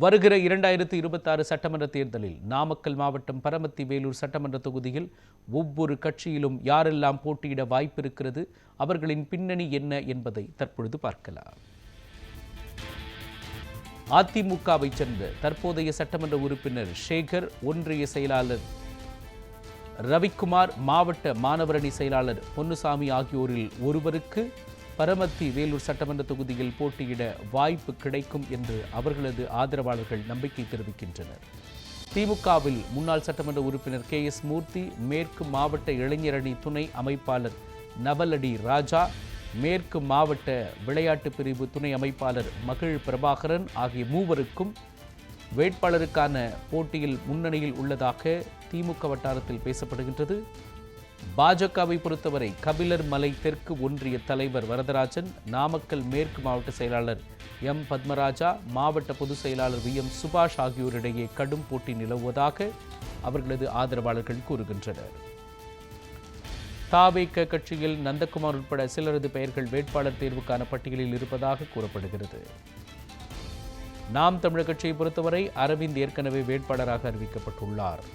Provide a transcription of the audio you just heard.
வருகிற 2026 சட்டமன்ற தேர்தலில் நாமக்கல் மாவட்டம் பரமத்தி வேலூர் சட்டமன்ற தொகுதியில் ஒவ்வொரு கட்சியிலும் யாரெல்லாம் போட்டியிட வாய்ப்பிருக்கிறது, அவர்களின் பின்னணி என்ன என்பதை தற்பொழுது பார்க்கலாம். அதிமுகவை சேர்ந்த தற்போதைய சட்டமன்ற உறுப்பினர் சேகர், ஒன்றிய செயலாளர் ரவிக்குமார், மாவட்ட மாணவரணி செயலாளர் பொன்னுசாமி ஆகியோரில் ஒருவருக்கு பரமத்தி வேலூர் சட்டமன்ற தொகுதியில் போட்டியிட வாய்ப்பு கிடைக்கும் என்று அவர்களது ஆதரவாளர்கள் நம்பிக்கை தெரிவிக்கின்றனர். திமுகவில் முன்னாள் சட்டமன்ற உறுப்பினர் KS மூர்த்தி, மேற்கு மாவட்ட இளைஞரணி துணை அமைப்பாளர் நவலடி ராஜா, மேற்கு மாவட்ட விளையாட்டு பிரிவு துணை அமைப்பாளர் மகிழ் பிரபாகரன் ஆகிய மூவருக்கும் வேட்பாளருக்கான போட்டியில் முன்னணியில் உள்ளதாக திமுக வட்டாரத்தில் பேசப்படுகின்றது. பாஜகவை பொறுத்தவரை கபிலர் மலை தெற்கு ஒன்றிய தலைவர் வரதராஜன், நாமக்கல் மேற்கு மாவட்ட செயலாளர் M பத்மராஜா, மாவட்ட பொதுச் செயலாளர் VM சுபாஷ் ஆகியோரிடையே கடும் போட்டி நிலவுவதாக அவர்களது ஆதரவாளர்கள் கூறுகின்றனர். தாவேக கட்சியில் நந்தகுமார் உட்பட சிலரது பெயர்கள் வேட்பாளர் தேர்வுக்கான பட்டியலில் இருப்பதாக கூறப்படுகிறது. நாம் தமிழர் கட்சியை பொறுத்தவரை அரவிந்த் ஏற்கனவே வேட்பாளராக அறிவிக்கப்பட்டுள்ளார்.